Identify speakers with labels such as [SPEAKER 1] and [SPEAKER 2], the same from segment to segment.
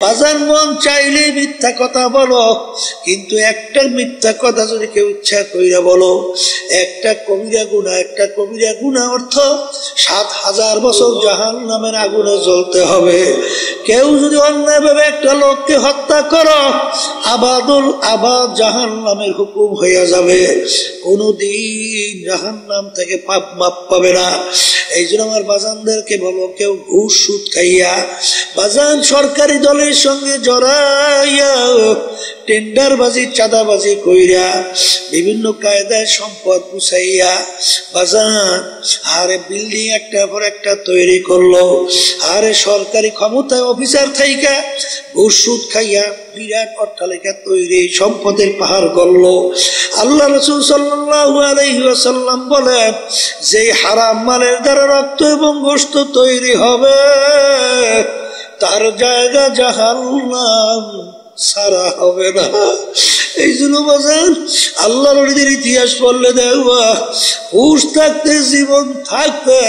[SPEAKER 1] বাজান মন চাইলে মিথ্যা কথা বলো, কিন্তু একটা মিথ্যা কথা যদি কেউ ইচ্ছা কইরা বলো, একটা কবিরা গুনাহ অর্থ ৭,০০০ বছর জাহান্নামের আগুনে জ্বলতে হবে। কেউ যদি অন্যায়ভাবে একটা লোককে হত্যা করো, আবাদুল আবাদ জাহান্নামের হুকুম হইয়া যাবে, কোনদিন জাহান্নাম থেকে পাপ মাপ পাবে না। এই জন্য আমার বাজানদেরকে বলো, কেউ ঘুষ সুদ খাইয়া বাজান সরকারি দলের সঙ্গে জড়াইয়া টেন্ডারবাজি চাঁদাবাজি কইরা বিভিন্ন কায়দায় সম্পদ গুছাইয়া বাজান আরে বিল্ডিং একটা পর একটা তৈরি করলো, আরে সরকারি ক্ষমতায় অফিসার থাইকা ঘুষ সুদ খাইয়া বিরাট অট্টালিকা তৈরি, সম্পদের পাহাড় গড়লো। আল্লাহ রাসূল সাল্লাল্লাহু আলাইহি ওয়াসাল্লাম বলেন, যে হারাম মালের দ্বারা রক্ত এবং গোশত তৈরি হবে তার জায়গা জাহান্নাম, সারা হবে না। এই জন্য বাজান আল্লাহ নবীর ইতিহাস পড়লে দেখবা, হুশ থাকতে জীবন থাকতে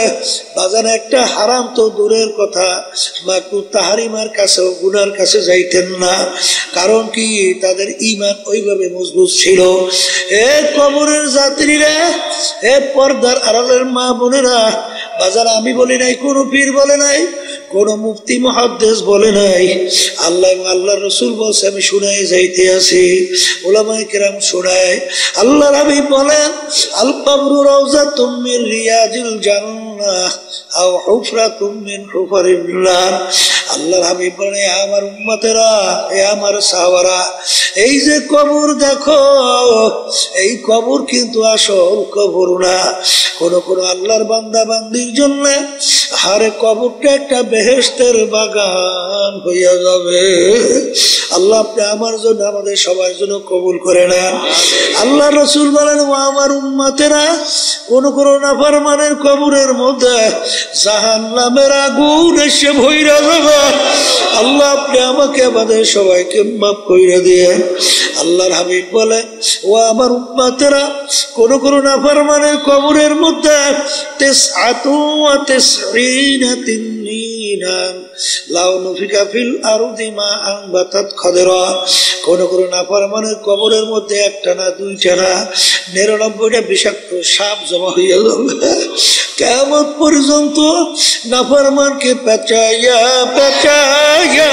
[SPEAKER 1] বাজান একটা হারাম তো দূরের কথা, মাকরুহ তাহরিমার কাছেও গুনার কাছে যাইতেন না। কারণ কি, তাদের ঈমান ওইভাবে মজবুত ছিল। এ কবরের যাত্রীরা, এ পর্দার আড়ালের মা বোনেরা, বাজার আমি বলি নাই, কোন পীর বলে নাই, কোন মুফতি মুহাদ্দিস বলে নাই, আল্লাহ এবং আল্লাহর রাসূল বলছে, আমি শুনাই যাইতে আছি, উলামায়ে কেরাম শোনায়। আল্লাহর হাবিব বলেন, আল কবরু রাউযাতুম মিন রিয়াজিল জান্নাহ আও হুফরাতুম মিন হুফারিন নার। আল্লাহর হাবিব বলেন, আমার উম্মতেরা, এ আমার সাহাবারা, এই যে কবর দেখো, এই কবর কিন্তু আসল কবর না। কোন কোন আল্লাহর বান্দা বান্দির জন্য হারে কবরটা একটা বেহেশতের বাগান হইয়া যাবে। আল্লাহ আপনি আমার জন্য, আমাদের সবার জন্য কবুল করে না। আল্লাহ রাসূল বলেন, ও আমার উম্মতেরা, কোন কোন নাফরমানের কবরের মধ্যে জাহান্নামের আগুন এসে ভইরা যাবে। আল্লাহ আপনি আমাকে, আমাদের সবাইকে মাফ কইরা দিয়ে। আল্লাহর হাবিব বলে, ও আমার উম্মতেরা, কোন কোন নাফরমানের কবরের মধ্যে ৯৯ তিননিনা লাউ নুফিকা ফিল আরদি মা আনবাতাত খাদরা। কোন কোন নাফরমানের কবরের মধ্যে একটা না, দুইটা না, ৯৯টা বিষাক্ত সাপ জমা হইয়া যাবে। কিয়ামত পর্যন্ত নাফরমানকে পেঁচাইয়া পেঁচাইয়া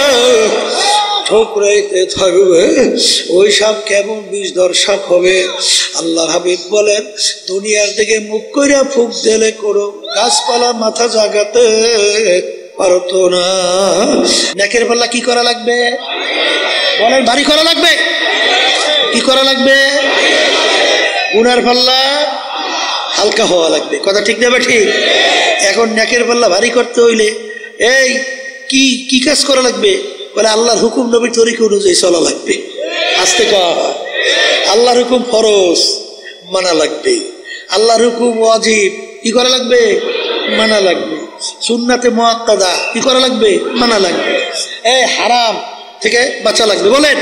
[SPEAKER 1] ঠোকরাইতে থাকবে। ওই সাপ কেমন বিষধর সাপ হবে। আল্লাহর হাবিব বলেন, দুনিয়ার দিকে মুখ কইরা ফুক দিলে কোনো গাছপালা মাথা জাগাতে পারতো না। নেকের পাল্লা কি করা লাগবে বলেন? ভারী করা লাগবে। কি করা লাগবে? গুনার পাল্লা হালকা হওয়া লাগবে। কথা ঠিক না? ঠিক। এখন নেকের পাল্লা ভারী করতে হইলে এই কি কি কাজ করা লাগবে? বলে আল্লাহর হুকুম নবীর তরিকা অনুযায়ী চলা লাগবে। আস্তে কর। আল্লাহর হুকুম ফরজ, মানা লাগবে। আল্লাহর হুকুম ওয়াজিব, কি করা লাগবে? মানা লাগবে। সুন্নাতে মুআক্কাদা, কি করা লাগবে? মানা লাগবে। এই হারাম থেকে বাঁচা লাগবে। বলেন,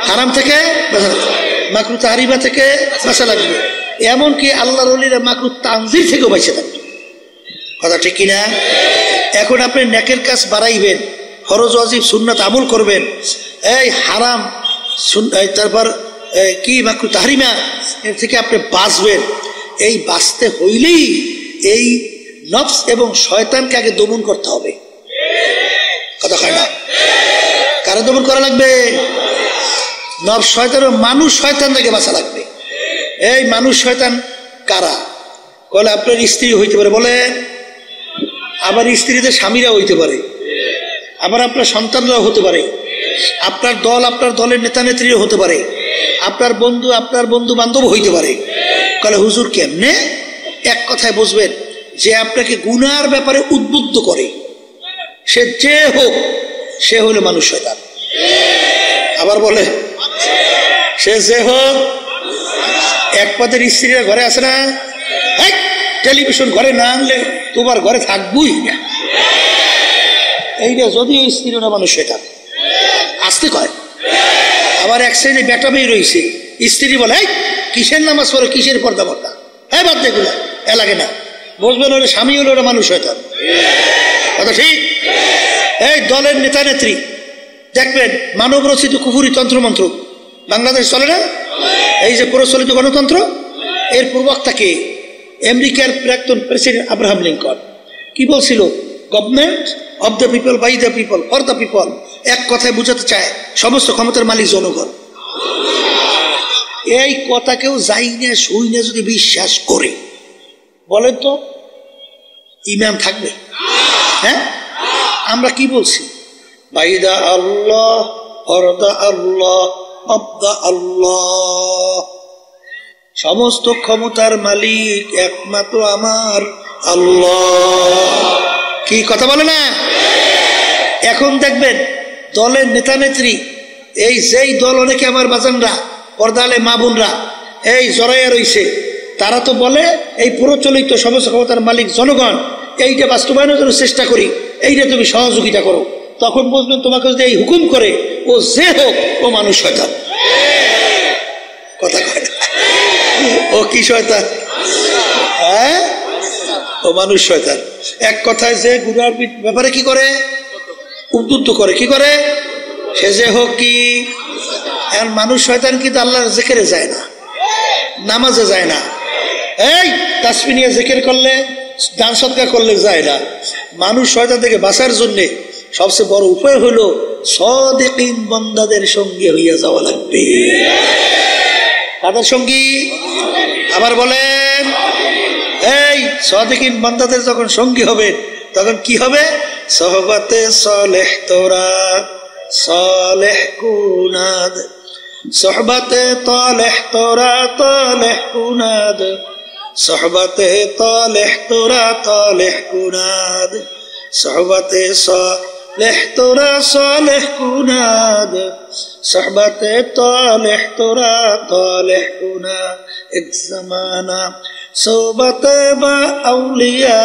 [SPEAKER 1] হারাম থেকে বাঁচা লাগবে, মাকরুহ তাহরিমা থেকে বাঁচা লাগবে। এমনকি আল্লাহর ওলিরা মাকরুহ তানজির থেকেও বাঁচে থাকবে। কথা ঠিক কিনা? এখন আপনি নেকের কাজ বাড়াইবেন, ফরজ ওয়াজিব সুন্নাত আমল করবেন, এই হারাম তারপর কি মাকরুহ তাহরিমা এর থেকে আপনি বাঁচবেন। এই বাঁচতে হইলেই এই নফস এবং শয়তানকে আগে দমন করতে হবে। কথা হয় না? কারো দমন করা লাগবে? নফস শয়তান, মানুষ শয়তান থেকে বাঁচা লাগবে। এই মানুষ শয়তান কারা? বলে আপনার স্ত্রী হইতে পারে, বলেন, আবার স্ত্রীদের স্বামীরা হইতে পারে, আবার আপনার সন্তানরাও হতে পারে, আপনার দল, আপনার দলের নেতা নেত্রীও হতে পারে, আপনার বন্ধু বান্ধব হইতে পারে। বলে হুজুর কেমনে? এক কথায় বুঝবেন, যে আপনাকে গুনার ব্যাপারে উদ্বুদ্ধ করে, সে যে হোক, সে হলো মানুষ শয়তান। আবার বলে, সে যে হোক, এক পদের স্ত্রীরা ঘরে আসে না, টেলিভিশন ঘরে না আনলে তোমার ঘরে থাকবই না। এইটা যদিও স্ত্রীরা মানুষ শয়তান, আসতে কয়। আবার এক শ্রেণী বেটা মেয়ে রয়েছে, স্ত্রী বলে, কিসের নামাজ পড়ে, কিসের পর্দা পর্দা, হ্যাঁ বাদ দেখুন, এ লাগে না। বুঝবেন ওরা স্বামী হলো ওরা মানুষ শয়তান। কথা ঠিক। এই দলের নেতা নেত্রী দেখবেন মানব রচিত কুফুরি তন্ত্রমন্ত্র বাংলাদেশ চলে না, এই যে প্রচলিত গণতন্ত্র, এর প্রবক্তাকে আমেরিকার প্রাক্তন প্রেসিডেন্ট আব্রাহাম লিঙ্কন কি বলছিল? Government of the people, by the people, for the people. এক কথায় বুঝাতে চায় সমস্ত ক্ষমতার মালিক জনগণ। এই কথা কেউ যাই না শুই না যদি বিশ্বাস করে, বলেন তো ইমান থাকবে? হ্যাঁ, আমরা কি বলছি? বাইদা আল্লাহ, ফরদা আল্লাহ, অবদা আল্লাহ, সমস্ত ক্ষমতার মালিক একমাত্র আমার আল্লাহ। কি কথা বলে না? এখন দেখবেন দলের নেতা নেত্রী, এই যেই দল অনেকে আমার বাজানরা, পর্দালে মা বোনরা এই জড়াইয়া রয়েছে, তারা তো বলে এই প্রচলিত সমস্ত ক্ষমতার মালিক জনগণ, এইটা বাস্তবায়নের জন্য চেষ্টা করি, এইটা তুমি সহযোগিতা করো। তখন বুঝবেন তোমাকে যদি এই হুকুম করে, ও যে হোক ও মানুষ শয়তান। কথা কয় না? ও কি শয়তান? হ্যাঁ, ও মানুষ শয়তান। এক কথায় যে গুনার ব্যাপারে কি করে? উদ্বুদ্ধ করে। কি করে? সে যে হোক কি আর মানুষ শয়তান। কিন্তু আল্লাহর জিকিরে যায় না, নামাজে যায় না, এই তাসবিহ নিয়ে জিকির করলে, দান সদকা করলে যায় না। মানুষ শয়তান থেকে বাঁচার জন্য সবচেয়ে বড় উপায় হলো সাদিকিন বান্দাদের সঙ্গে হইয়া যাওয়া লাগবে। কাদের সঙ্গী? আবার বলেন, এই সাদিকিন বান্দাদের যখন সঙ্গী হবে তখন কি হবে? সোহবতে সালেহ তোরা সালেহ কুনাদ, সোহবতে তালেহ তোরা তালেহ কুনাদ, সোহবতে তালেহ তোরা তালেহ কুনাদ, সোহবতে সালেহ তোরা সালেহ কুনাদ, সোহবতে তালেহ তোরা তালেহ কুনাদ। এক জমানা সোহবতে বা আউলিয়া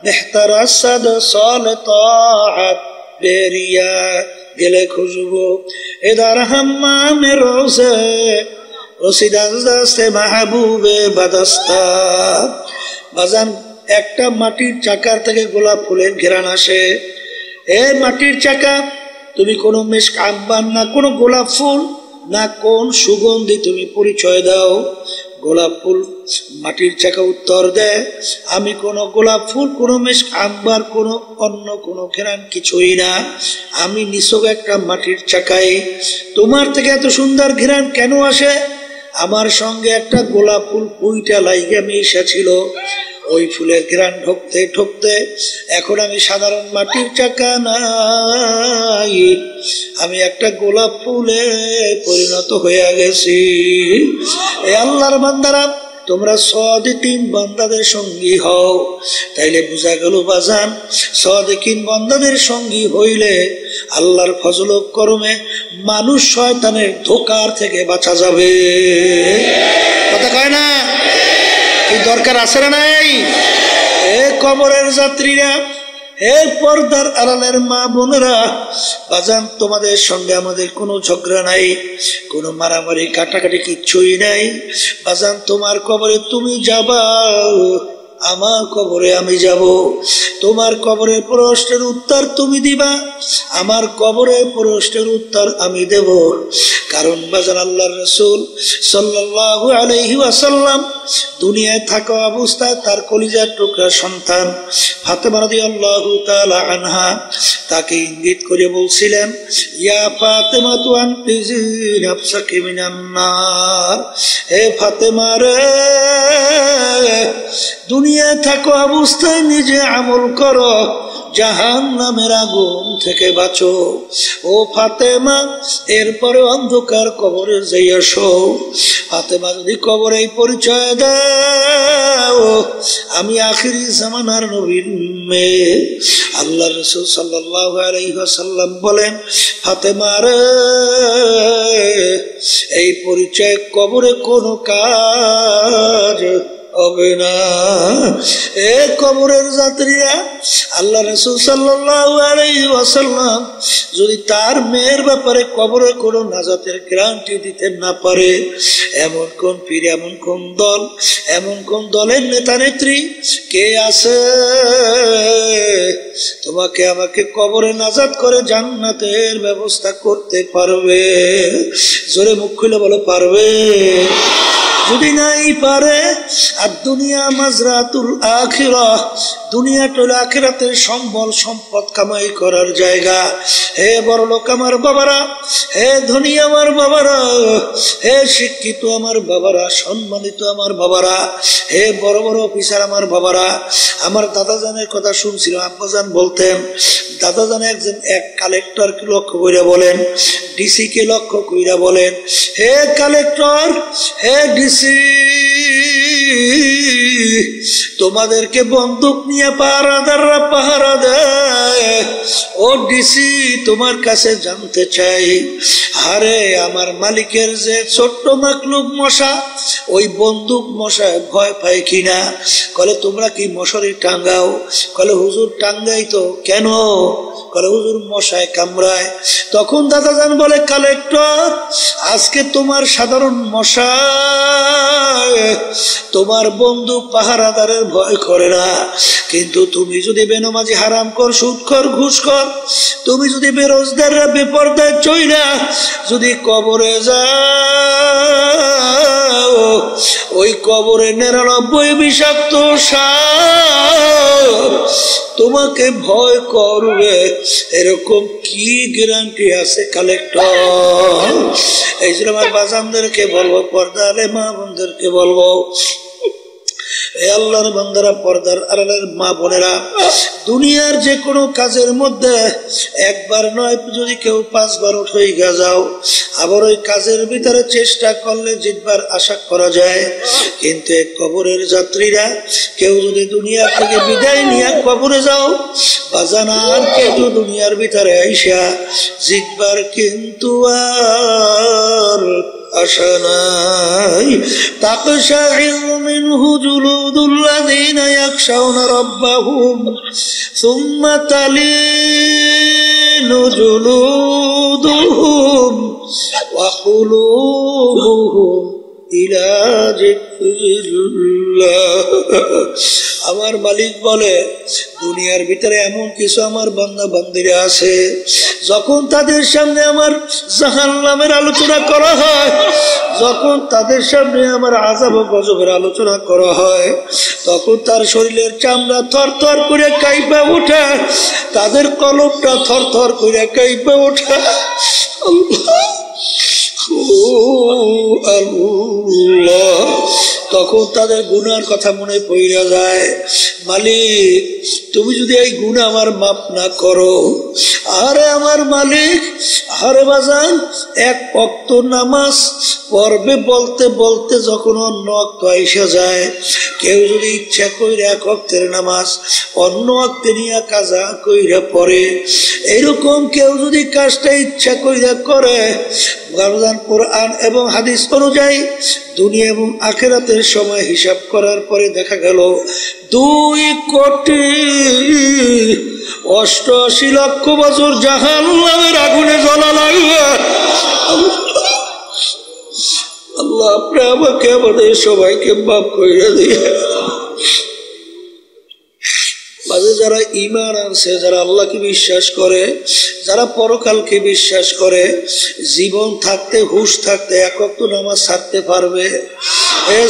[SPEAKER 1] বেহতর সদ সাল তাআত বেরিয়া গেলে খুশবু ইদার হাম্মামে রোজে রসিদাস্তে মাহবুবে বাদস্তা। বাজান, একটা মাটির চাকার থেকে গোলাপ ফুলের ঘেরান আসে। এই মাটির চাকা, তুমি কোনো মেশক আম্বার না কোনো গোলাপ ফুল না কোন সুগন্ধি তুমি পরিচয় দাও। গোলাপ ফুল মাটির চাকা উত্তর দেয়, আমি কোন গোলাপ ফুল, কোন মেশক আম্বার, কোন অন্য কোন ঘেরান কিছুই না, আমি নিছক একটা মাটির চাকাই। তোমার থেকে এত সুন্দর ঘেরান কেন আসে? আমার সঙ্গে একটা গোলাপ ফুল পুইটা লাইগা মিশা ছিল। ওই ফুলের ঘ্রাণ ঢুকতে ঢুকতে এখন আমি সাধারণ মাটির চাকা নাই, আমি একটা গোলাপ ফুলে পরিণত হয়ে গেছি। এই আল্লাহর বান্দারা, তোমরা সাদিকিন বান্দাদের সঙ্গী হও। তাইলে বুঝা গেল বাজান, সাদিকিন বান্দাদের সঙ্গী হইলে আল্লাহর ফজল ও করমে মানুষ শয়তানের ধোঁকার থেকে বাঁচা যাবে। কথা কয় না? কি দরকার আছে না নাই? এ কবরের যাত্রীরা, হে পর্দার আড়ালের মা বোনেরা, বাজান তোমাদের সঙ্গে আমাদের কোনো ঝগড়া নাই, কোনো মারামারি কাটাকাটি কিচ্ছুই নাই। বাজান, তোমার কবরে তুমি যাবা, আমার কবরে আমি যাব। তোমার কবরের প্রশ্নের উত্তর তুমি দিবা, আমার কবরের প্রশ্নের উত্তর আমি দেব। কারণ বাজান, আল্লাহর রাসূল সাল্লাল্লাহু আলাইহি ওয়াসাল্লাম দুনিয়ায় থাকা অবস্থায় তার কলিজার টুকরা সন্তান ফাতেমা রাদিয়াল্লাহু তাআলা আনহা তাকে ইঙ্গিত করে বলছিলেন, ইয়া ফাতেমা তু আনকিজি নাফসাকি মিনান নার। হে ফাতেমা রে, দুনিয়ায় থাকা অবস্থায় নিজে আমল করো, জাহান্নামের আগুন থেকে বাঁচো। ও ফাতেমা, এরপরে অন্ধকার কবরে যাইয়া শো। ফাতেমা যদি কবরে পরিচয় দাও, আমি আখিরি জামানার নবীর মেয়ে। আল্লাহ রাসূল সাল্লাল্লাহু আলাইহি ওয়াসাল্লাম বলেন, ফাতেমা রে, এই পরিচয় কবরে কোনো কাজ হবে না। এ কবরের যাত্রীরা, আল্লাহ রাসূল সাল্লাল্লাহু আলাইহি ওয়াসাল্লাম যদি তার মেয়ের ব্যাপারে কবরে কোনো নাজাতের গ্যারান্টি দিতে না পারে, এমন কোন পীর, এমন কোন দল, এমন কোন দলের নেতা নেত্রী কে আছে তোমাকে আমাকে কবরে নাজাত করে জান্নাতের ব্যবস্থা করতে পারবে? জোরে মুখ খুলে বলো, পারবে? যদি নাই পারে, আর দুনিয়া মাজরাতুল আখিরাহ, দুনিয়াটা হলো আখিরাতের সম্বল সম্পদ কামাই করার জায়গা। হে বড়লোক আমার বাবারা, হে ধনী আমার বাবারা, হে শিক্ষিত আমার বাবারা, সম্মানিত আমার বাবারা, হে বড় বড় অফিসার আমার বাবারা, আমার দাদাজানের কথা শুনছিল, আব্বাজান বলতেন, দাদাজান একজন এক কালেক্টরকে লক্ষ্য কইরা বলেন, ডিসি কে লক্ষ্য কইরা বলেন, হে কালেক্টর, হে ডিসি, তোমাদেরকে বন্দুক নিয়ে পাহারাদাররা পাহারা দেয়। ও ডিসি, তোমার কাছে জানতে চাই, আরে আমার মালিকের যে ছোট্ট মাকলুক মশা, ওই বন্দুক মশায় ভয় পায় কিনা? কলে তোমরা কি মশারি টাঙ্গাও? কলে হুজুর টাঙ্গাই তো। কেন? কলে হুজুর মশায় কামড়ায়। তখন দাদাজান বলে, কালেক্টর, আজকে তোমার সাধারণ মশা তোমার বন্দুক পাহারাদারের ভয় করে না, কিন্তু তুমি যদি বেনামাজি, হারামখোর, সুদখোর, ঘুষখোর, তুমি যদি বেরোজগাররা বেপরদায় চইলা যদি কবরে যাও, ওই কবরে 99 বিষাক্ত সাপ তোমাকে ভয় করবে, এরকম কি গ্যারান্টি আছে কালেক্টর? এই জন্য আমার বাজানদেরকে বলবো, পর্দারে মা বোনদেরকে বলবো, আল্লাহর বান্দারা, পর্দার আড়ালের মা বোনেরা, দুনিয়ার যে কোনো কাজের মধ্যে একবার নয়, যদি কেউ 5 বার উঠে যাও, আবার ওই কাজের ভিতরে চেষ্টা করলে জিতবার আশা করা যায়। কিন্তু এক কবরের যাত্রীরা, কেউ যদি দুনিয়া থেকে বিদায় নিয়ে কবরে যাও, বাজানার কেউ দুনিয়ার ভিতরে আইসা জিতবার কিন্তু আর আশা নাই। তাকশাইরু মিনহু জুলুদুল্লাযীনা ইয়াখশাউনা রাব্বাহুম সুম্মা তালিনু জুলুদুহুম ওয়া কুলুবুহুম ইলা যিকরিল্লাহ। আমার মালিক বলে, দুনিয়ার ভিতরে এমন কিছু আমার বান্দা বান্দিরা আছে, যখন তাদের সামনে আমার জাহান্নামের আলোচনা করা হয়, যখন তাদের সামনে আমার আযাব ও গজবের আলোচনা করা হয়, তখন তার শরীরের চামড়া থরথর করে কাঁপে ওঠে, তাদের কলবটা থরথর করে কাঁপে ওঠে। আল্লাহ, তখন তাদের গুনার কথা মনে পড়ে যায়, মালিক তুমি যদি এই গুনাহ আমার মাফ না করো, আরে আমার মালিক, আরে বাজান, এক ওয়াক্ত নামাজ পড়বে বলতে বলতে যখন অন্য ওয়াক্ত আইসা যায়, কেউ যদি ইচ্ছা কইরা এক ওয়াক্তের নামাজ অন্য ওয়াক্তে নিয়ে কাজা কইরা পড়ে, এরকম কেউ যদি কাজটা ইচ্ছা কইরা করে, কোরআন এবং হাদিস অনুযায়ী দুনিয়া এবং আখিরাতের সময় হিসাব করার পরে দেখা গেল 2,88,00,000 বছর জাহান্নামের আগুনে জ্বলা লাগবে। আল্লাহ আপনি আমাকে, আমাদের সবাইকে মাফ করে দিয়ে। যারা ঈমান আনছে, যারা আল্লাহকে বিশ্বাস করে, যারা পরকালকে বিশ্বাস করে, জীবন থাকতে, হুঁশ থাকতে এক ওয়াক্ত নামাজ ছাড়তে পারবে?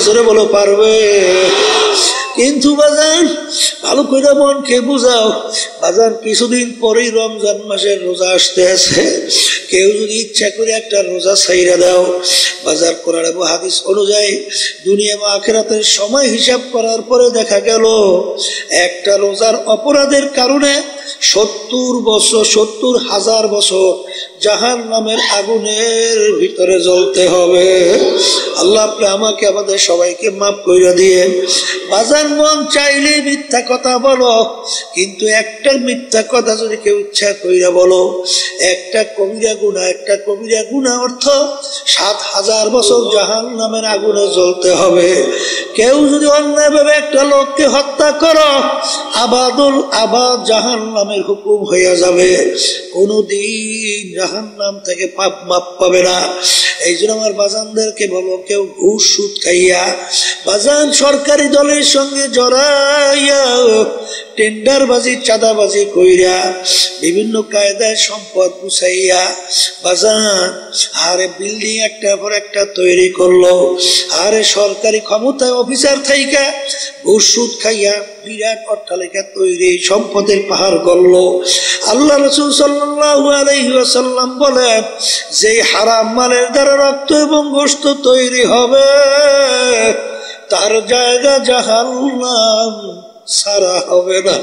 [SPEAKER 1] জোরে বলো, পারবে? কিন্তু বাজান, ভালো করে মনকে বুঝাও, বাজান কিছুদিন পরেই রমজান মাসের রোজা আসতে আছে, কেউ যদি ইচ্ছা করে একটা রোজা ছাইরা দাও, বাজার কোরআন এবং হাদিস অনুযায়ী দুনিয়া বা আখিরাতের সময় হিসাব করার পরে দেখা গেল একটা রোজার অপরাধের কারণে 70,000 বছর জাহান্নামের আগুনের ভিতরে জ্বলতে হবে। আল্লাহ আপনি আমাকে আমাদের সবাইকে মাফ করে দিয়ে। বাজার মন চাইলে মিথ্যা কথা বলো, কিন্তু একটা মিথ্যা কথা যদি কেউ ইচ্ছা কইরা বলো, একটা কবিরা গুনাহ অর্থ ৭,০০০ বছর জাহান্নামের আগুনে জ্বলতে হবে। কেউ যদি অন্যায়ভাবে একটা লোককে হত্যা করো, আবাদুল আবাদ জাহান্নামের হুকুম হইয়া যাবে, কোনদিন জাহান্নাম থেকে পাপ মাপ পাবে না। এই জন্য আমার বাজানদেরকে বলো, কেউ ঘুষ সুদ খাইয়া বাজান সরকারি দলের সঙ্গে জড়াইয়া টেন্ডারবাজি চাঁদাবাজি কইরা বিভিন্ন কায়দায় সম্পদ গুছাইয়া বাজান আরে বিল্ডিং একটার পর একটা তৈরি করলো, আরে সরকারি ক্ষমতায় অফিসার থাইকা ঘুষ সুদ খাইয়া বিরাট অট্টালিকা তৈরি, সম্পদের পাহাড় গড়লো। আল্লাহ রাসূল সাল্লাল্লাহু আলাইহি ওয়াসাল্লাম বলেন, যে হারাম মালের দ্বারা রক্ত এবং গোশত তৈরি হবে তার জায়গা জাহান্নাম, সারা হবে না।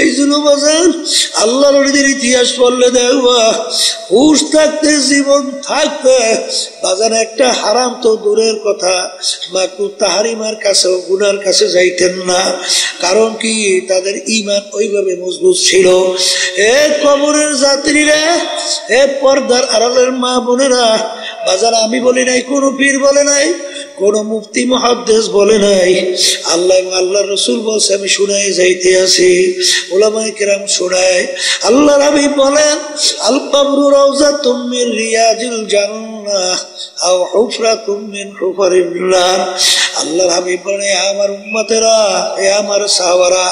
[SPEAKER 1] এই জন্য বাজান আল্লাহর ওলিদের ইতিহাস পড়লে দেখবা, হুশ থাকতে জীবন থাকতে বাজান একটা হারাম তো দূরের কথা, মাকরুহ তাহরিমার কাছেও গুনার কাছে যাইতেন না। কারণ কি, তাদের ঈমান ওইভাবে মজবুত ছিল। এ কবরের যাত্রীরা, এ পর্দার আড়ালের মা বোনেরা, বাজার আমি বলি নাই, কোন পীর বলে নাই, কোন মুফতি মুহাদ্দিস বলে নাই, আল্লাহ এবং আল্লাহর রাসূল বলছে, আমি শুনাই যাইতে আছি, উলামায়ে কেরাম শোনায়। আল্লাহর হাবিব বলেন, আল কবরু রাউযাতুম মিন রিয়াজিল জান্নাহ আও হুফরাতুম মিন হুফারিন নার। আল্লাহর হাবিব বলেন, আমার উম্মতেরা, এ আমার সাহাবারা,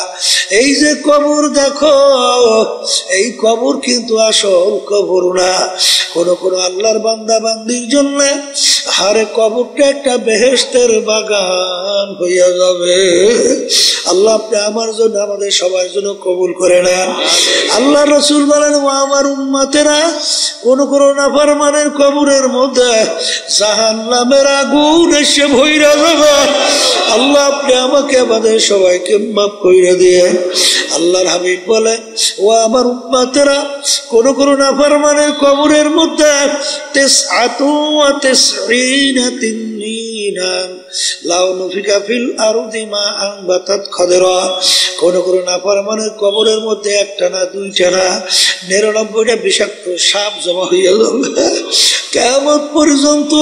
[SPEAKER 1] এই যে কবর দেখো, এই কবর কিন্তু আসল কবর না। কোন কোন আল্লাহর বান্দা বান্দির জন্য হারে কবরটা একটা বেহেশতের বাগান হইয়া যাবে। আল্লাহ আপনি আমার জন্য, আমাদের সবার জন্য কবুল করে না। আল্লাহ রাসূল বলেন, ও আমার উম্মতেরা, কোন কোন নাফরমানের কবরের মধ্যে জাহান্নামের আগুন এসে ভইরা যাবে। আল্লাহ আপনি আমাকে আমাদের সবাইকে মাফ কইরা দিয়েন। আল্লাহর হাবিব বলে, ও আমার উম্মতেরা, কোন কোন নাফরমানের কবরের মধ্যে ৯৯ তিননিনা লাউ নুফিকা ফিল আরদি মা আনবাতাত খাদরা। কোন কোন নাফরমানের কবরের মধ্যে একটা না, দুইটা না, ৯৯টা বিষাক্ত সাপ জমা হইয়া যাবে। কিয়ামত পর্যন্ত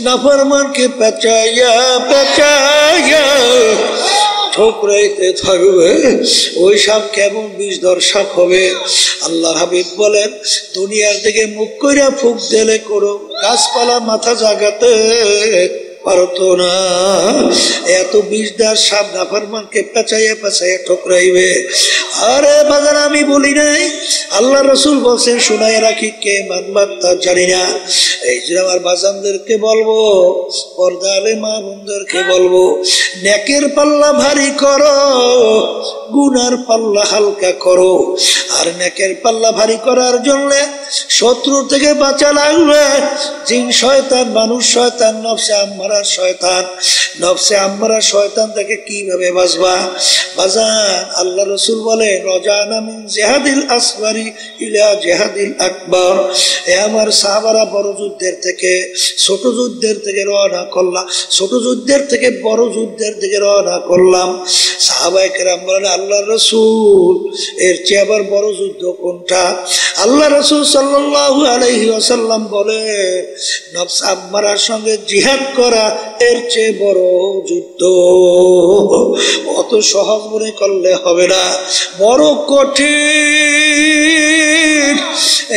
[SPEAKER 1] নাফরমানকে পেঁচাইয়া পেঁচাইয়া ঠোকরাইতে থাকবে। ওই সাপ কেমন বিষধর সাপ হবে। আল্লাহর হাবিব বলেন, দুনিয়ার দিকে মুখ কইরা ফুক দিলে কোনো গাছপালা মাথা জাগাতে পারতো না, এত বিষধর সাপ নাফরমানকে পেঁচাইয়া পেঁচাইয়া ঠোকরাইবে। আরে বাজার আমি বলি নাই, আল্লাহ রাসূল বলছেন, শুনাই রাখি, কে মানবা তা জানি না। এই যে আমার বাজানদেরকে বলবো, পর্দারে মা বোনদেরকে বলবো, নেকের পাল্লা ভারী করো, গুনার পাল্লা হালকা করো। আর নেকের পাল্লা ভারী করার জন্য শত্রু থেকে বাঁচা লাগবে। জিন শয়তান, মানুষ শয়তান, নফসে আম্মারা শয়তান, নফসে আম্মারা শয়তান থেকে কিভাবে বাঁচবা বাজান? আল্লাহ রাসূল বলে, রজানা মিন জিহাদিল আসগরি ইলা জিহাদিল আকবার। এ আমার সাহাবারা, বড় যুদ্ধের থেকে ছোট যুদ্ধের থেকে রওনা করলাম, ছোট যুদ্ধের থেকে বড় যুদ্ধের দিকে রওনা করলাম। সাহাবায়ে কেরাম বলেন, আল্লাহ রাসূল, এর চেয়ে আবার বড় যুদ্ধ কোনটা? আল্লাহ রাসূল সাল্লাল্লাহু আলাইহি ওয়াসাল্লাম বলে, নফস আম্মারার সঙ্গে জিহাদ করা এর চেয়ে বড় যুদ্ধ। অত সহজ মনে করলে হবে না, বড় কঠিন।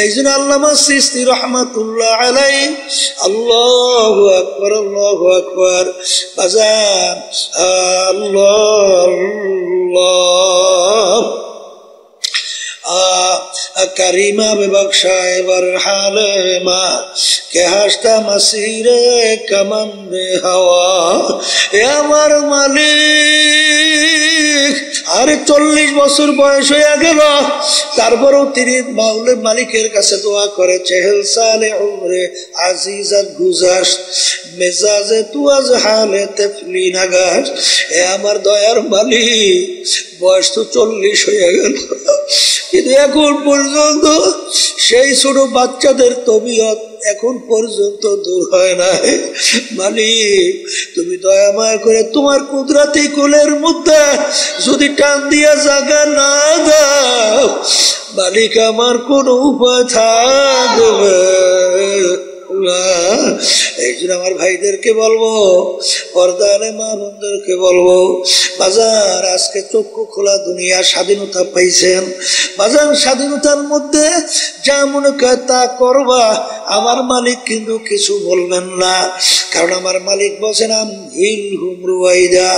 [SPEAKER 1] এই জন্য আল্লামা সিস্তি রহমাতুল্লাহ আলাইহি, আল্লাহু আকবার, আল্লাহু আকবার, বাজান আল্লাহ আল্লাহ। करीमा बख्शा बर हाल मा के हस्ता मसीरे कमंद हवा। ए আমার মালিক, আরে 40 বছর বয়স হয়ে গেল, তারপরেও তিনি মালিকের কাছে দোয়া করে, 40 সালে উমরে আজিজাত গুজাশত মেজাজে তু আজ হালে তফলি নাগাশ। এ আমার দয়ার মালিক, বয়স তো 40 হয়ে গেল, কিন্তু এখন পর্যন্ত সেই ছোট বাচ্চাদের তবিয়ত এখন পর্যন্ত দূর হয় না। মালিক তুমি দয়া মায়া করে তোমার কুদরতি কোলের মধ্যে যদি টান দিয়া জায়গা না দাও মালিক আমার কোন উপায় থাকবে না। এই জন্য আমার ভাইদেরকে বলবো, পর্দারে মা বোনদেরকে বলবো, বাজার আজকে চক্ষু খোলা দুনিয়া স্বাধীনতা পাইছেন বাজার, স্বাধীনতার মধ্যে যা মনে করে তা করবা, আমার মালিক কিন্তু কিছু বলবেন না। কারণ আমার মালিক বলছেন হিল হুমরুয়াইদা,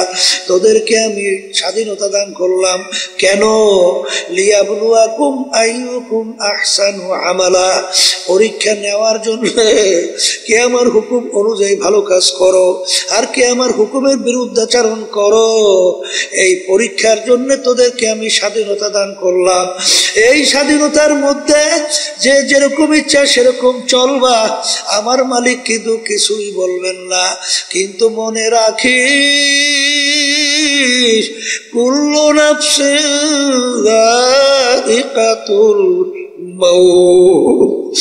[SPEAKER 1] তোদেরকে আমি স্বাধীনতা দান করলাম কেন? লিয়াবলুয়াকুম আইয়ুকুম আহসানু আমালা, পরীক্ষা নেওয়ার জন্য কে আমার হুকুম অনুযায়ী ভালো কাজ করো আর কে আমার হুকুমের বিরুদ্ধাচরণ করো। এই পরীক্ষার জন্য তোদেরকে আমি স্বাধীনতা দান করলাম। এই স্বাধীনতার মধ্যে যে যেরকম ইচ্ছা সেরকম চলবা, আমার মালিক কিন্তু কিছুই বলবেন না। কিন্তু মনে রাখিস কুল্লু নাফসিন যায়িকাতুল মাউত,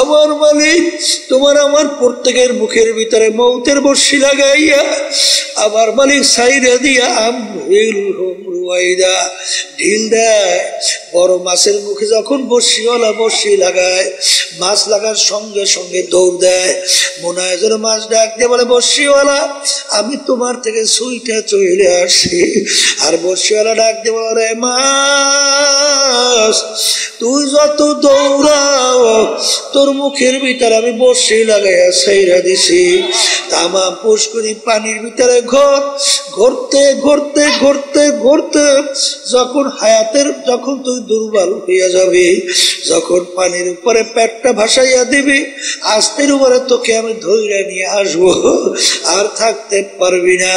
[SPEAKER 1] আমার মালিক তোমার আমার প্রত্যেকের মুখের ভিতরে মৌতের বর্ষি লাগাইয়া আমার মালিক সাইরে দিয়া ঢিল দেয়। বড় মাছের মুখে যখন বর্ষিওয়ালা বর্ষি লাগায়, মাছ লাগার সঙ্গে সঙ্গে দৌড় দেয়। মনে হয় যেন মাছ ডাক দিয়ে বলে, বর্ষিওয়ালা আমি তোমার থেকে সুইটা চলে আসি। আর বর্ষিওয়ালা ডাক দিয়ে বলে, মাছ তুই যত দৌড়াও তোর মুখের ভিতরে আমি বর্ষি লাগাইয়া ছাইরা দিছি। তামাম পুষ্করি পানির ভিতরে ঘুরতে ঘুরতে ঘুরতে ঘুরতে যখন হায়াতের যখন তুই দুর্বল হইয়া যাবি, যখন পানির উপরে পেটটা ভাসাইয়া দিবি, আস্তের উপরে তোকে আমি ধইরা নিয়ে আসবো, আর থাকতে পারবি না।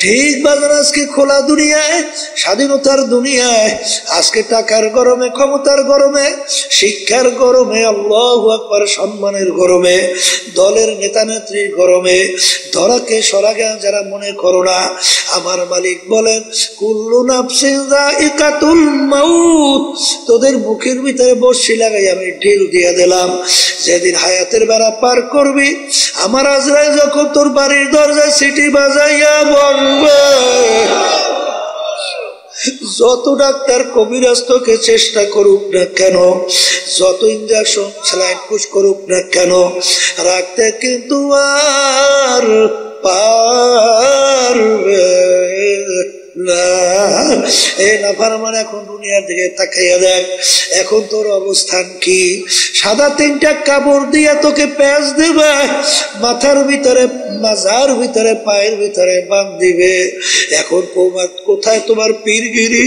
[SPEAKER 1] ঠিক বাজার আজকে খোলা দুনিয়ায়, স্বাধীনতার দুনিয়ায়, আজকে টাকার গরমে, ক্ষমতার গরমে, শিক্ষার গরমে, আল্লাহু আকবার সম্মানের গরমে, দলের নেতা নেত্রীর গরমে ধরাকে সরাগে যারা মনে করো না, আমার মালিক বলেন কুল্লু নাফসিন যায়িকাতুল মাউত, তোদের মুখের ভিতরে বর্ষি লাগাই আমি ঢিল দিয়ে দিলাম। যেদিন হায়াতের বেড়া পার করবি, আমার আজরাইল যখন তোর বাড়ির দরজায় সিটি বাজাইয়া বলবে, যত ডাক্তার কবিরাজ তোকে চেষ্টা করুক না কেন, যত ইঞ্জেকশন স্যালাইন পুশ করুক না কেন, রাখতে কিন্তু আর পারবে না। এই নাফরমান এখন দুনিয়ার দিকে তাকাইয়া দেখ, এখন তোর অবস্থান কি? সাদা তিনটা কাপড় দিয়ে তোকে প্যাঁচ দিবে, মাথার ভিতরে, মাজার ভিতরে, পায়ের ভিতরে বাঁধ দিবে। এখন কোথায় তোমার পীরগিরি,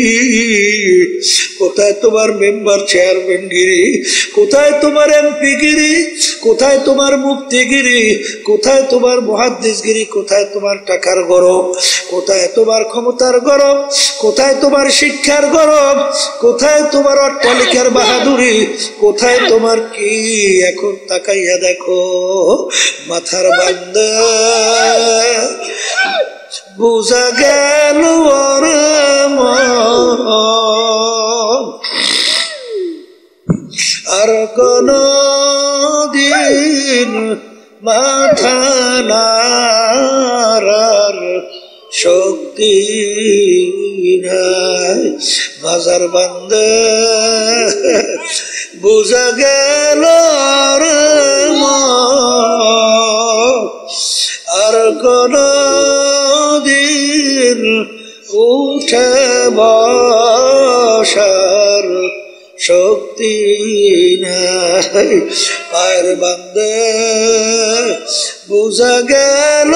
[SPEAKER 1] কোথায় তোমার মেম্বার চেয়ারম্যান গিরি, কোথায় তোমার এমপি গিরি, কোথায় তোমার মুফতিগিরি, কোথায় তোমার মুহাদ্দিসগিরি, কোথায় তোমার টাকার গরম, কোথায় তোমার ক্ষমতার গরম, কোথায় তোমার শিক্ষার গরম, কোথায় তোমার অট্টালিকার বাহাদুরি, কোথায় তোমার কি? এখন তাকাইয়া দেখো মাথার বান্দা, বুঝা গেল আর কোন দিন মাথা নাড়ার শক্তি নাই। বাজার বান্দা বুঝা গেল আর কোন দিন উঠে বসার শক্তি নাই। পায়ের বান্দা বুঝা গেল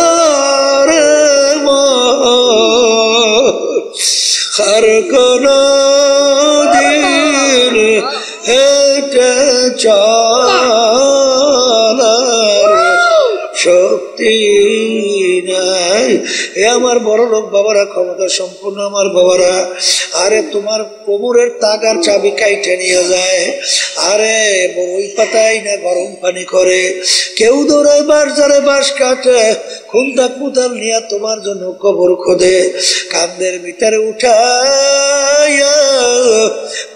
[SPEAKER 1] আর কোন দিন হেঁটে চলার শক্তি নাই। এ আমার বড় লোক বাবারা, ক্ষমতা সম্পূর্ণ আমার বাবারা, আরে তোমার কোমরের তাগার চাবি কাইটে নিয়ে যায়, আরে বড়ই পাতাই না গরম পানি করে, কেউ দৌড়ায় বাস ধরে বাস কাটে, খুন্তা কুতাল নিয়ে তোমার জন্য কবর খোদে, কান্দের ভিতরে উঠাইয়া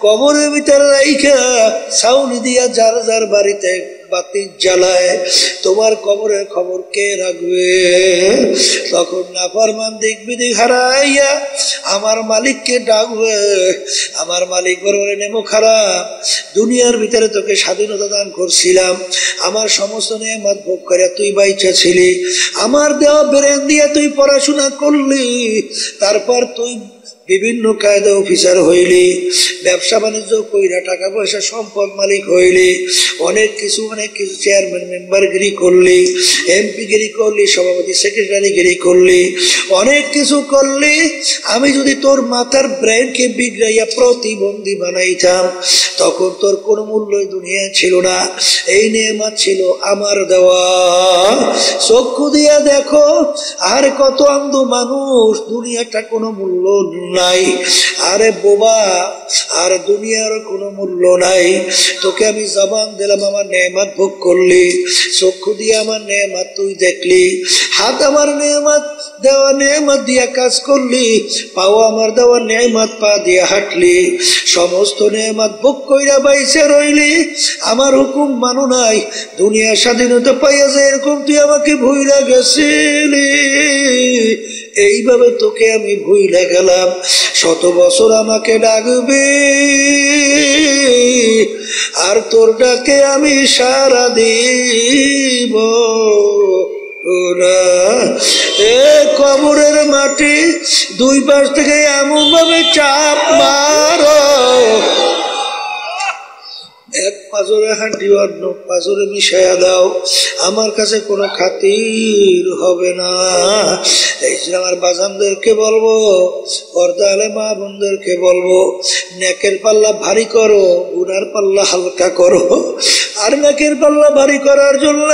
[SPEAKER 1] কবরের ভিতরে রাইখা ছাউনি দিয়া যার যার বাড়িতে বাতি জ্বালায়, তোমার কবরের খবর কে রাখবে? তখন নাফরমান দিক বিদিক হারাইয়া আমার মালিককে ডাকবে, আমার মালিক বলবে নেমো খারাপ, দুনিয়ার ভিতরে তোকে স্বাধীনতা দান করছিলাম, আমার সমস্ত নেয়ামত ভোগ করে তুই বাইচা ছিলি, আমার দেওয়া ব্রেন দিয়ে তুই পড়াশোনা করলি, তারপর তুই বিভিন্ন কায়দা অফিসার হইলি, ব্যবসা বাণিজ্য কইরা টাকা পয়সা সম্পদ মালিক হইলি, অনেক কিছু চেয়ারম্যান মেম্বার গিরি করলি, এমপি গিরি করলি, সভাপতি সেক্রেটারি গিরি করলি, অনেক কিছু করলি। আমি যদি তোর মাথার ব্রেনকে বিগড়াইয়া প্রতিবন্ধী বানাইতাম, তখন তোর কোনো মূল্যই দুনিয়া ছিল না, এই নেয়ামত ছিল আমার দেওয়া। চক্ষু দিয়া দেখো আর কত অন্ধ মানুষ, দুনিয়াটা কোনো মূল্য নাই, আরে বোবা, আর দুনিয়ার কোনো মূল্য নাই। তোকে আমি জবান দিলাম, আমার নেয়ামত ভোগ করলি, চক্ষু দিয়ে আমার নেয়ামত তুই দেখলি, হাত আমার নেয়ামত দেওয়া নেয়ামত দিয়া কাজ করলি, পাও আমার দেওয়া নেয়ামত পা দিয়া হাঁটলি, সমস্ত নেয়ামত ভোগ কইরা বাইসে রইলি, আমার হুকুম মানো নাই, দুনিয়া স্বাধীনতা পাইয়া যায় এরকম তুই আমাকে ভুইলা গেছিলি, এইভাবে তোকে আমি ভুইলা গেলাম। শত বছর আমাকে ডাকবি আর তোর ডাকে আমি সারা দিব না। এ কবরের মাটি দুই পাশ থেকে এমন ভাবে চাপ মারো, এক পাজরে হাঁটি অন্য পাজরে মিশাইয়া দাও, আমার কাছে কোনো খাতির হবে না। এই যে আমার বাজানদেরকে বলবো, পর্দা আলে মা বোনদেরকে বলবো, নেকের পাল্লা ভারী করো, গুনার পাল্লা হালকা করো। আর নেকের পাল্লা ভারী করার জন্য,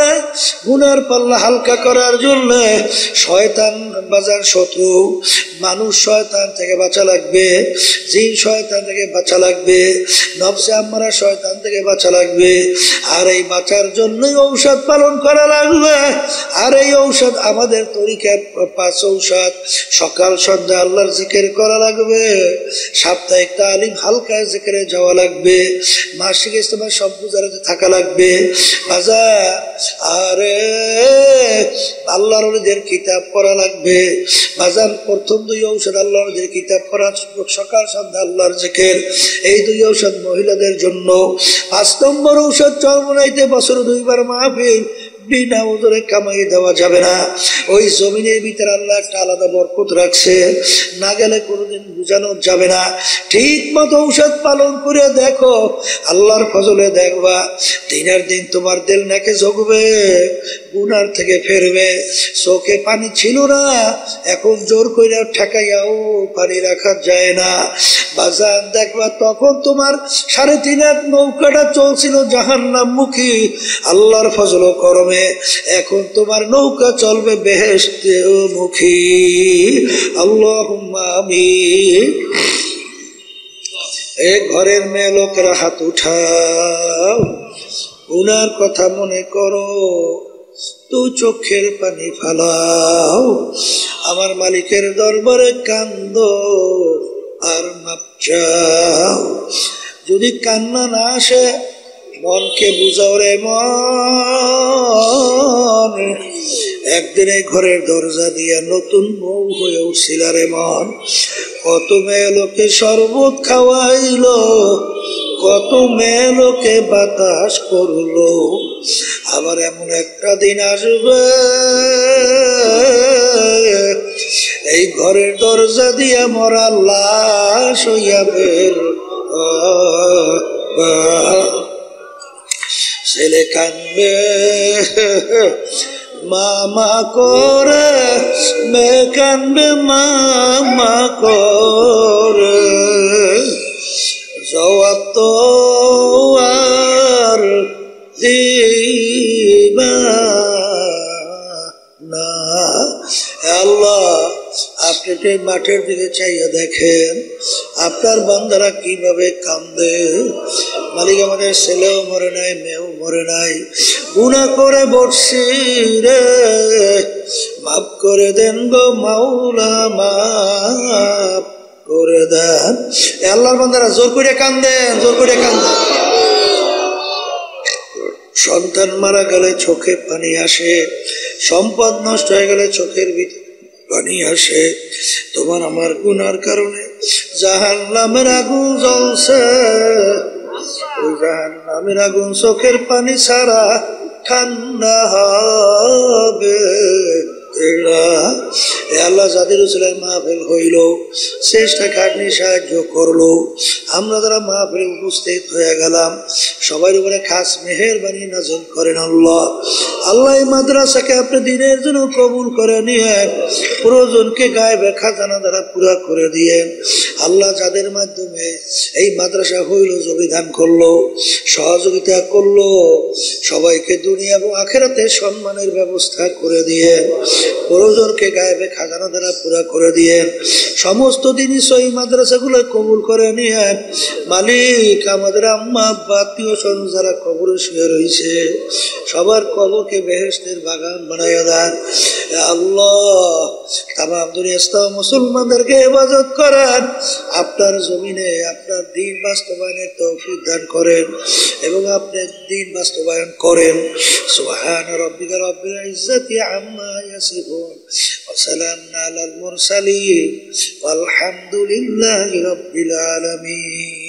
[SPEAKER 1] গুনার পাল্লা হালকা করার জন্য শয়তান বাজার শত্রু, মানুষ শয়তান থেকে বাঁচা লাগবে, জিন শয়তান থেকে বাঁচা লাগবে, নফসে আম্মারা শয়তান থেকে বাঁচা লাগবে। আর এই বাঁচার জন্যই ঔষধ পালন করা লাগবে। আর এই ঔষধ আমাদের তরিকা 5 ঔষধ, সকাল সন্ধ্যা আল্লাহর জিকির করা লাগবে, সাপ্তাহিক তালিম হালকা জিকিরে যাওয়া লাগবে, মাসিক ইজতেমা সব গুজারাতে থাকা লাগবে। বাজার আরে আল্লাহর ওলিদের কিতাব পড়া লাগবে। বাজার প্রথম 2 ঔষধ আল্লাহর ওলিদের কিতাব পড়া, সকাল সন্ধ্যা আল্লাহর জিকির, এই 2 ঔষধ মহিলাদের জন্য। 5 নম্বর ঔষধ চরমনাইতে বছরে 2 বার মাহফিল, বিনা ওজরে কামাই দেওয়া যাবে না। ওই জমিনের ভিতরে আল্লাহ একটা আলাদা বরকত রাখছে, না গেলে কোনোদিন বুঝানো যাবে না। ঠিক মতো ঔষধ পালন করে দেখো, আল্লাহর ফজলে দেখবা দিনের দিন তোমার দিল নাকে জগবে, গুনার থেকে ফেরবে। চোখে পানি ছিল না, এখন জোর করে ঠেকাইয়াও পানি রাখা যায় না। বাজান দেখবা তখন তোমার 3.5 হাত নৌকাটা চলছিল জাহান্নাম মুখী, আল্লাহর ফজল করমে এখন তোমার নৌকা চলবে বেহেশতে মুখী। আল্লাহুম্মা আমিন। এ ঘরের মেয়ে লোকেরা হাত উঠাও, উনার কথা মনে করো, তুই চোখের পানি ফালাও, আমার মালিকের দরবারে কান্দো আর মাপ চাও। যদি কান্না না আসে, মনকে বুঝাও রে মন, একদিন এই ঘরের দরজা দিয়া নতুন বউ হয়ে উঠছিল রে মন। কত মেয়ে লোকে শরবত খাওয়াইলো, কত মেয়ে লোকে বাতাস করলো, আবার এমন একটা দিন আসবে এই ঘরের দরজা দিয়া মরা লাশ হইয়া বের। ছেলে কান্দবে মামা করে, মেয়ে কান্দবে মামা করে, জবাব তো আর দিবা না। আল্লাহ আপনি মাঠের দিকে চাইয়া দেখেন আপনার বান্দারা কিভাবে কান্দে। মালিক আমাদের ছেলেও মরে নাই, মেয়েও মরে নাই, গুনাহ করে বসছি রে, মাফ করে দেন গো মাওলা, মাফ করে দেন। আল্লাহর বান্দারা জোর করে কান্দেন, জোর করে কান্দেন। সন্তান মারা গেলে চোখে পানি আসে, সম্পদ নষ্ট হয়ে গেলে চোখের ভিতরে পানি আসে। তোমার আমার গুনার কারণে জাহান্নামের আগুন জ্বলছে, ওই জাহান্নামের আগুন চোখের পানি ছাড়া ঠান্ডা হবে। আল্লাহ যাদের উসিলায় মাহফিল হইল, চেষ্টা খাটনি সাহায্য করলো, আমরা যারা মাহফিলে উপস্থিত হয়ে গেলাম, সবার উপরে খাস মেহেরবানি নাযিল করেন আল্লাহ। আল্লাহ এই মাদ্রাসাকে আপনি দিনের জন্য কবুল করে নিয়ে প্রয়োজনকে গায়েবে খাজানা দ্বারা পুরা করে দিয়ে আল্লাহ যাদের মাধ্যমে এই মাদ্রাসা হইল, জবিধান করলো, সহযোগিতা করলো, সবাইকে দুনিয়া এবং আখিরাতে সম্মানের ব্যবস্থা করে দিয়ে প্রয়োজনকে গায়েবে খাজানা দ্বারা পুরা করে দিয়ে সমস্ত দিনই সই মাদ্রাসাগুলো কবুল করে নিয়ে মালিক আমাদের আম্মা আব্বা আত্মীয় স্বজন যারা কবরে শুয়ে রয়েছে সবার কবরকে বেহেশতের বাগান বানাইয়া দেন আল্লাহ। তামাম দুনিয়াস্থ মুসলমানদেরকে হেফাজত করেন, আপনার জমিনে আপনার দ্বীন বাস্তবায়নের তৌফিক দান করেন এবং আপনার দ্বীন বাস্তবায়ন করেন। সুবহান রাব্বিকা রাব্বিল ইজ্জাতি আম্মা ইয়াসিফুন ওয়া সালামুন আলাল মুরসালিন ওয়ালহামদুলিল্লাহি রাব্বিল আলামিন।